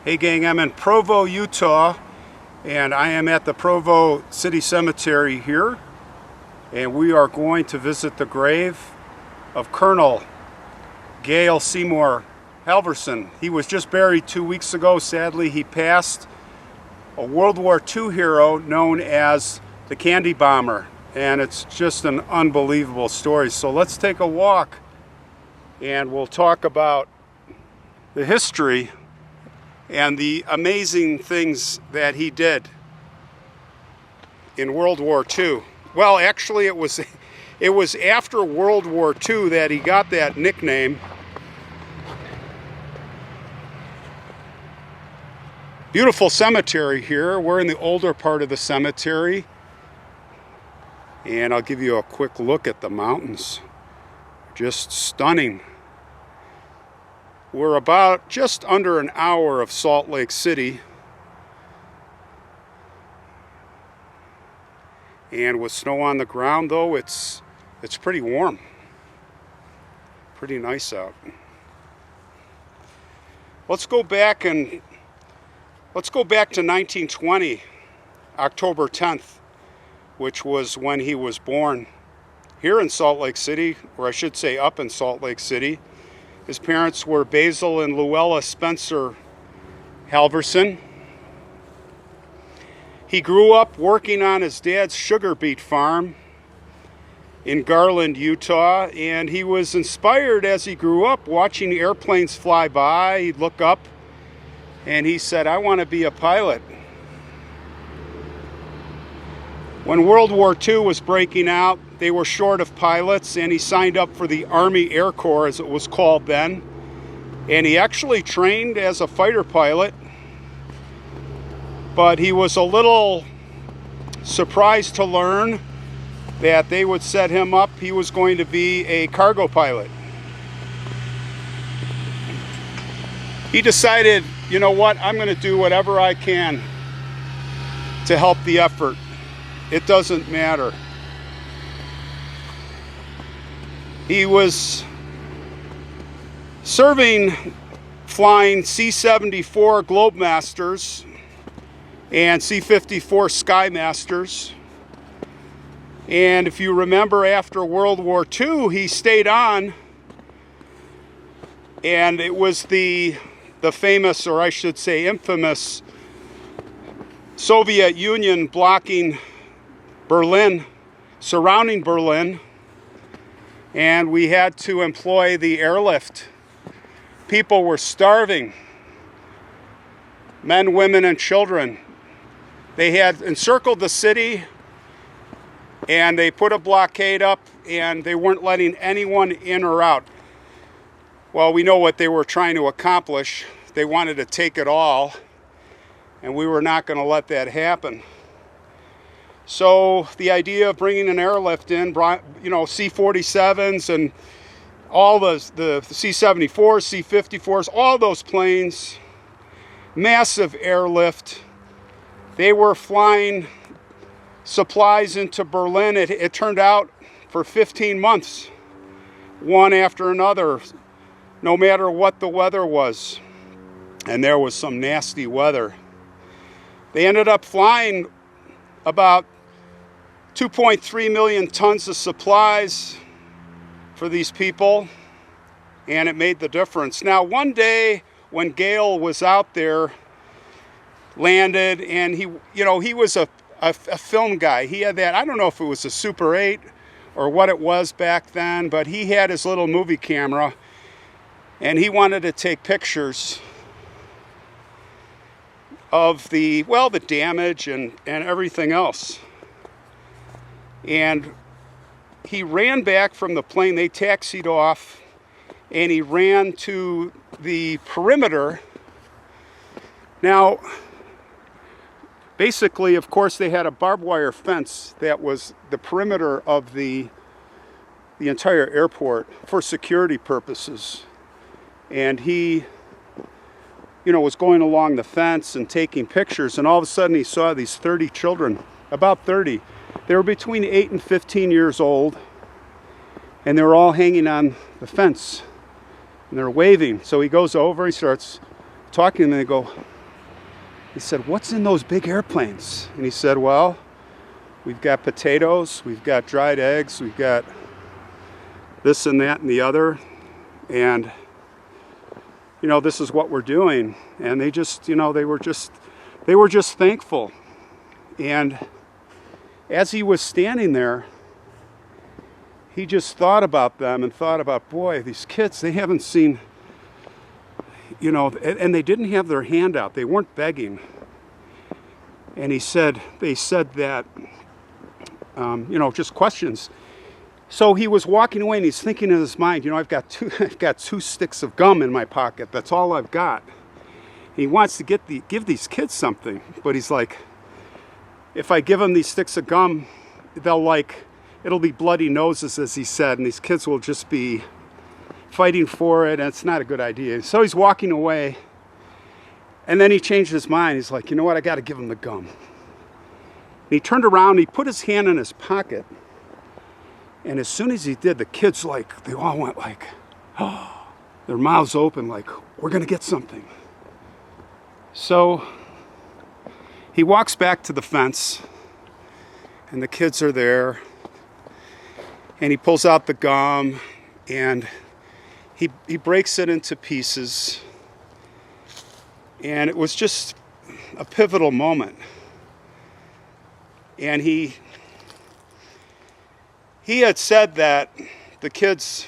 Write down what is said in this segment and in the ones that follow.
Hey gang, I'm in Provo, Utah, and I am at the Provo City Cemetery here, and we are going to visit the grave of Colonel Gail Seymour Halvorsen. He was just buried 2 weeks ago. Sadly, he passed. A World War II hero known as the Candy Bomber, and it's just an unbelievable story. So let's take a walk and we'll talk about the history and the amazing things that he did in World War II. Well, actually it was after World War II that he got that nickname. Beautiful cemetery here. We're in the older part of the cemetery, and I'll give you a quick look at the mountains. Just stunning. We're about just under an hour of Salt Lake City, and with snow on the ground though, it's pretty warm. Pretty nice out. Let's go back to 1920, October 10th, which was when he was born here in Salt Lake City, or I should say up in Salt Lake City. His parents were Basil and Luella Spencer Halvorsen. He grew up working on his dad's sugar beet farm in Garland, Utah, and he was inspired as he grew up watching airplanes fly by. He'd look up and he said, "I want to be a pilot." When World War II was breaking out, they were short of pilots, and he signed up for the Army Air Corps, as it was called then. And he actually trained as a fighter pilot, but he was a little surprised to learn that they would set him up. He was going to be a cargo pilot. He decided, you know what, I'm going to do whatever I can to help the effort. It doesn't matter. He was serving flying C-74 Globemasters and C-54 Skymasters. And if you remember, after World War II, he stayed on, and it was the famous, or I should say infamous, Soviet Union blocking Berlin, surrounding Berlin, and we had to employ the airlift. People were starving, men, women, and children. They had encircled the city, and they put a blockade up, and they weren't letting anyone in or out. Well, we know what they were trying to accomplish. They wanted to take it all, and we were not going to let that happen. So the idea of bringing an airlift in, you know, C-47s and all the C-74s, C-54s, all those planes, massive airlift. They were flying supplies into Berlin. It turned out for 15 months, one after another, no matter what the weather was. And there was some nasty weather. They ended up flying about 2.3 million tons of supplies for these people, and it made the difference. Now, one day when Gail was out there, landed, and he was a film guy. He had that, I don't know if it was a Super 8 or what it was back then, but he had his little movie camera, and he wanted to take pictures of the damage and everything else. And he ran back from the plane. They taxied off, and he ran to the perimeter. Now, basically, of course, they had a barbed wire fence that was the perimeter of the entire airport for security purposes. And he, was going along the fence and taking pictures, and all of a sudden he saw these 30 children, about 30. They were between 8 and 15 years old, and they were all hanging on the fence, and they're waving. So he goes over, he starts talking, and they go, He said, what's in those big airplanes? And he said, well, we've got potatoes, we've got dried eggs, we've got this and that and the other. And, you know, this is what we're doing. And they just, you know, they were just thankful. And as he was standing there, he just thought about them and thought about, boy, these kids, they haven't seen, you know, and they didn't have their hand out. They weren't begging. And they said that, you know, just questions. So he was walking away and he's thinking in his mind, you know, I've got two sticks of gum in my pocket. That's all I've got. He wants to give these kids something, but he's like, if I give them these sticks of gum, it'll be bloody noses, as he said, and these kids will just be fighting for it, and it's not a good idea. So he's walking away, and then he changed his mind. He's like, you know what, I got to give them the gum. And he turned around, he put his hand in his pocket, and as soon as he did, the kids, like, they all went like, oh, their mouths open, like, we're going to get something. So he walks back to the fence, and the kids are there, and he pulls out the gum, and he breaks it into pieces, and it was just a pivotal moment. And he had said that the kids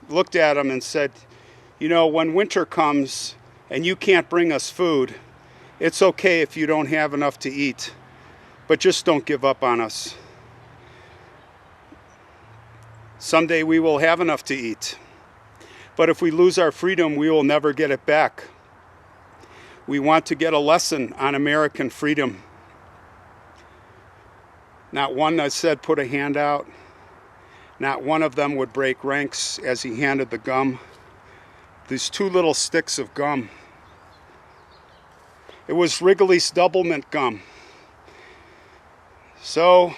looked at him and said, you know, when winter comes and you can't bring us food, it's okay if you don't have enough to eat, but just don't give up on us. Someday we will have enough to eat, but if we lose our freedom, we will never get it back. We want to get a lesson on American freedom. Not one that said put a hand out. Not one of them would break ranks as he handed the gum. These two little sticks of gum. It was Wrigley's double mint gum. So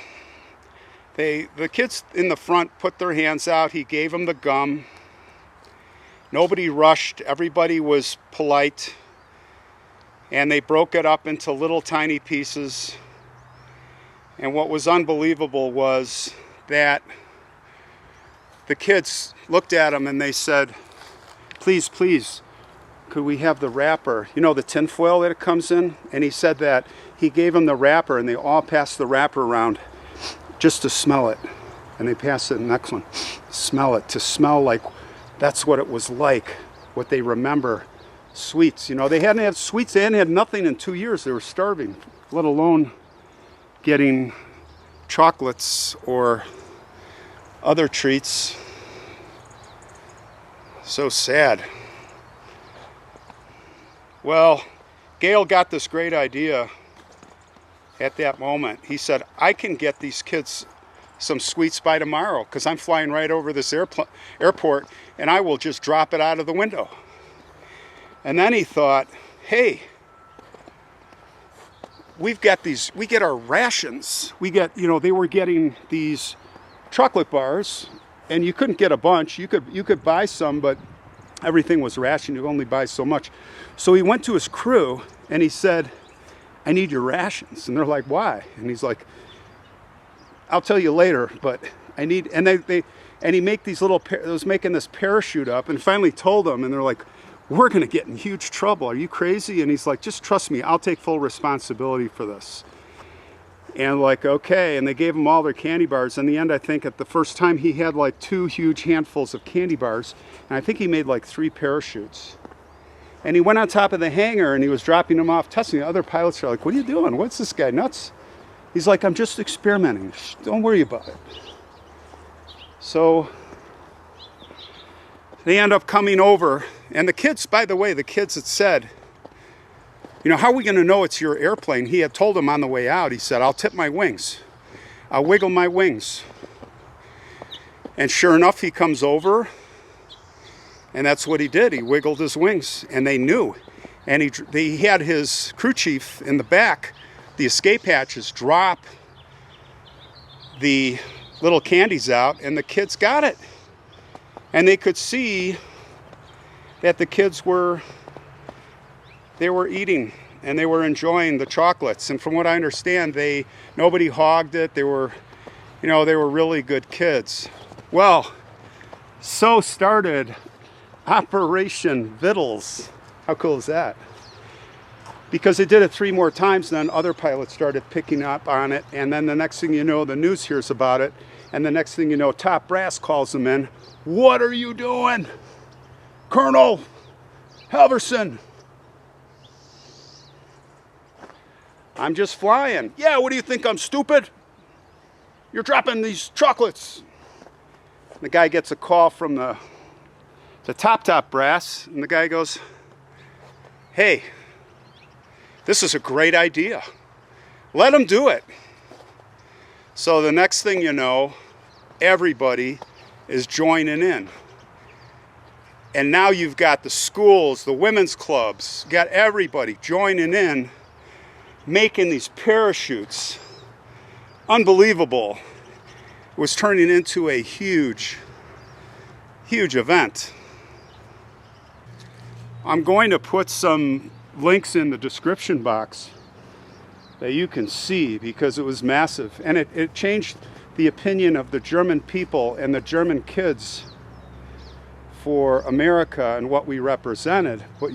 the kids in the front put their hands out. He gave them the gum. Nobody rushed. Everybody was polite. And they broke it up into little tiny pieces. And what was unbelievable was that the kids looked at him and they said, please, please, could we have the wrapper? You know, the tin foil that it comes in? And he said that he gave them the wrapper, and they all passed the wrapper around just to smell it. And they passed it to the next one. Smell it, to smell like that's what it was like, what they remember. Sweets, you know, they hadn't had sweets, they hadn't had nothing in 2 years. They were starving, let alone getting chocolates or other treats. So sad. Well, Gail got this great idea at that moment. He said, I can get these kids some sweets by tomorrow because I'm flying right over this airport, and I will just drop it out of the window. And then he thought, hey, we get our rations. We get, you know, they were getting these chocolate bars, and you couldn't get a bunch. You could buy some, but everything was rationed. You could only buy so much. So he went to his crew and he said, I need your rations. And they're like, why? And he's like, I'll tell you later, but I need, and he make these little, was making this parachute up, and finally told them, and they're like, we're going to get in huge trouble. Are you crazy? And he's like, just trust me. I'll take full responsibility for this. And like, okay. And they gave him all their candy bars. In the end, I think at the first time he had like 2 huge handfuls of candy bars. And I think he made like 3 parachutes. And he went on top of the hangar and he was dropping them off, testing. The other pilots are like, what are you doing? What's this guy, nuts? He's like, I'm just experimenting. Don't worry about it. So they end up coming over. And the kids, by the way, the kids had said, you know, how are we going to know it's your airplane? He had told them on the way out, he said, I'll tip my wings. I'll wiggle my wings. And sure enough, he comes over, and that's what he did. He wiggled his wings, and they knew. And he had his crew chief in the back, the escape hatches, drop the little candies out, and the kids got it. And they could see that the kids were eating and they were enjoying the chocolates. And from what I understand, nobody hogged it. They were, they were really good kids. Well, so started Operation Vittles. How cool is that? Because they did it 3 more times, then other pilots started picking up on it, and then the next thing you know, the news hears about it, and the next thing you know, top brass calls them in. What are you doing, Colonel Halvorsen? I'm just flying. Yeah, what do you think, I'm stupid? You're dropping these chocolates. The guy gets a call from the top brass, and the guy goes, hey, this is a great idea. Let them do it. So the next thing you know, everybody is joining in. And now you've got the schools, the women's clubs, got everybody joining in, making these parachutes. Unbelievable. It was turning into a huge, huge event. I'm going to put some links in the description box that you can see, because it was massive, and it changed the opinion of the German people and the German kids for America and what we represented. But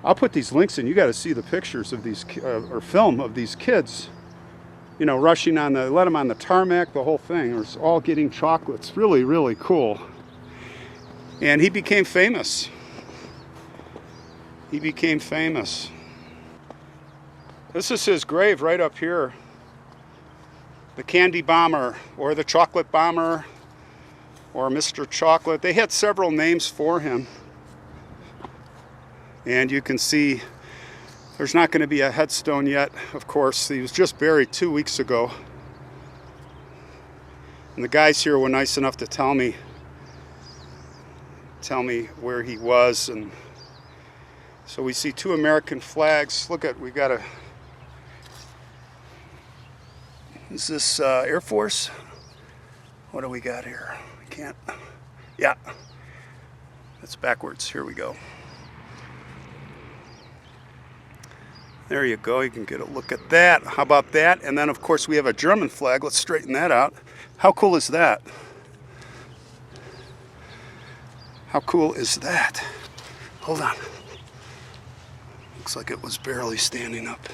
I'll put these links in. You got to see the pictures of these or film of these kids, rushing on let them on the tarmac, the whole thing. It was all getting chocolates. Really, really cool. And he became famous. He became famous. This is his grave right up here. The Candy Bomber, or the Chocolate Bomber, or Mr. Chocolate. They had several names for him. And you can see there's not going to be a headstone yet, of course. He was just buried 2 weeks ago. And the guys here were nice enough to tell me where he was. And so we see 2 American flags. Look at, we got a, is this Air Force? What do we got here? I can't, yeah, that's backwards. Here we go. There you go, you can get a look at that. How about that? And then of course we have a German flag. Let's straighten that out. How cool is that? How cool is that? Hold on. Looks like it was barely standing up.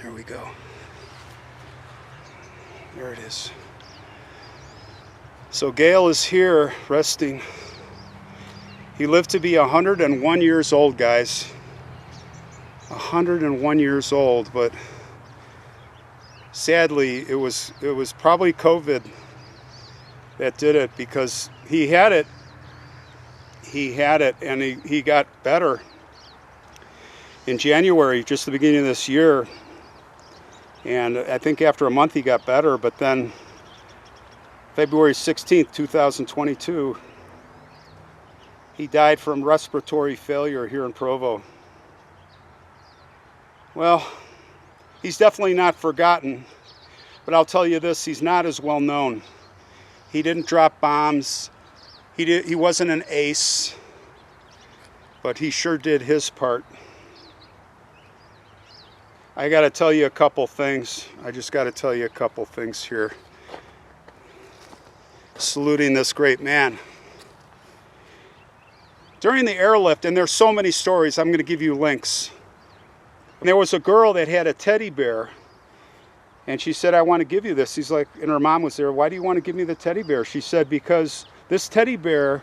There we go. There it is. So Gail is here resting. He lived to be 101 years old, guys. 101 years old, but sadly it was probably COVID that did it, because he had it and he got better in January, just the beginning of this year, and I think after a month he got better. But then February 16th, 2022, he died from respiratory failure here in Provo. Well, he's definitely not forgotten, but I'll tell you this, he's not as well known. He didn't drop bombs. He wasn't an ace, but he sure did his part. I got to tell you a couple things. I just got to tell you a couple things here. Saluting this great man. During the airlift, and there's so many stories, I'm going to give you links. And there was a girl that had a teddy bear, and she said, I want to give you this. He's like, and her mom was there, why do you want to give me the teddy bear? She said, because this teddy bear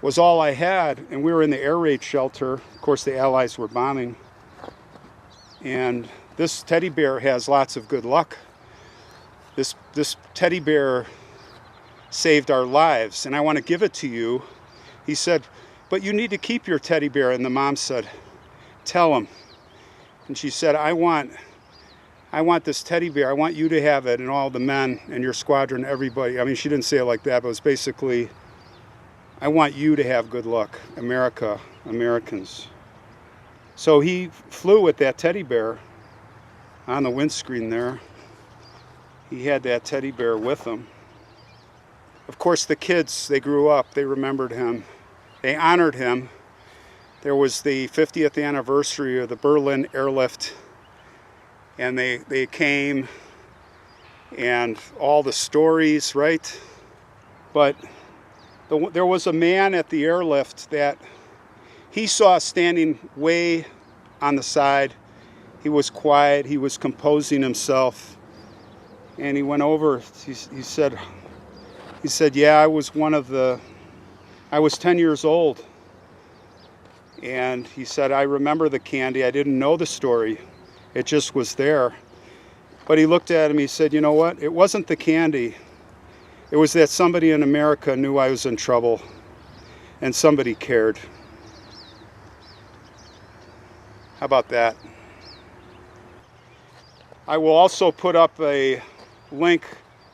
was all I had, and we were in the air raid shelter. Of course, the Allies were bombing. And this teddy bear has lots of good luck. This teddy bear saved our lives, and I want to give it to you. He said, but you need to keep your teddy bear. And the mom said, tell him. And she said, I want this teddy bear. I want you to have it, and all the men in your squadron, everybody. I mean, she didn't say it like that, but it was basically, I want you to have good luck, America, Americans. So he flew with that teddy bear on the windscreen there. He had that teddy bear with him. Of course, the kids, they grew up, they remembered him. They honored him. there was the 50th anniversary of the Berlin Airlift, and they came, and all the stories, right? But there was a man at the airlift that he saw standing way on the side. He was quiet, he was composing himself, and he went over, he said, yeah, I was 10 years old. And he said, I remember the candy. I didn't know the story. It just was there. But he looked at him, he said, you know what? It wasn't the candy. It was that somebody in America knew I was in trouble, and somebody cared. How about that? I will also put up a link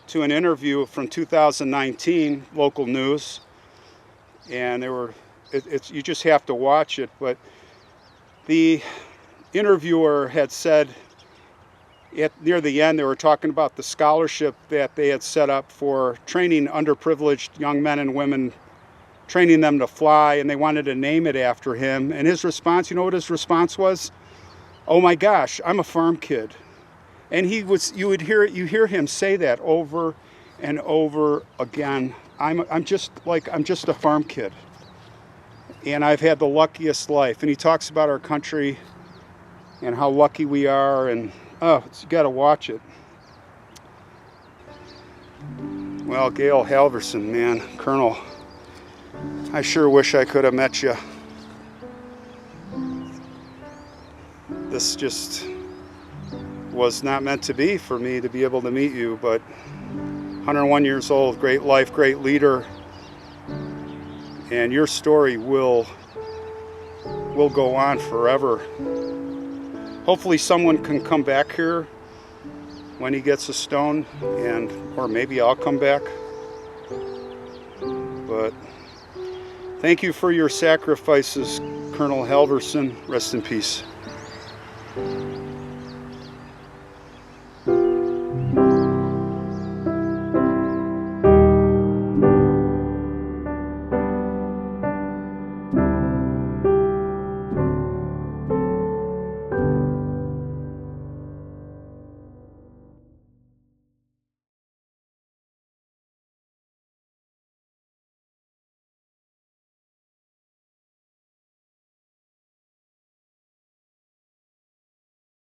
to an interview from 2019, local news, and you just have to watch it. But the interviewer had said near the end, they were talking about the scholarship that they had set up for training underprivileged young men and women, training them to fly, and they wanted to name it after him. And his response, you know what his response was? Oh my gosh, I'm a farm kid. And you hear him say that over and over again. I'm just a farm kid, and I've had the luckiest life. And he talks about our country and how lucky we are, and you got to watch it. Well, Gail Halvorsen, man, Colonel, I sure wish I could have met you. This just was not meant to be for me to be able to meet you, but 101 years old, great life, great leader, and your story will go on forever. Hopefully someone can come back here when he gets a stone, or maybe I'll come back. But thank you for your sacrifices, Colonel Halvorsen. Rest in peace.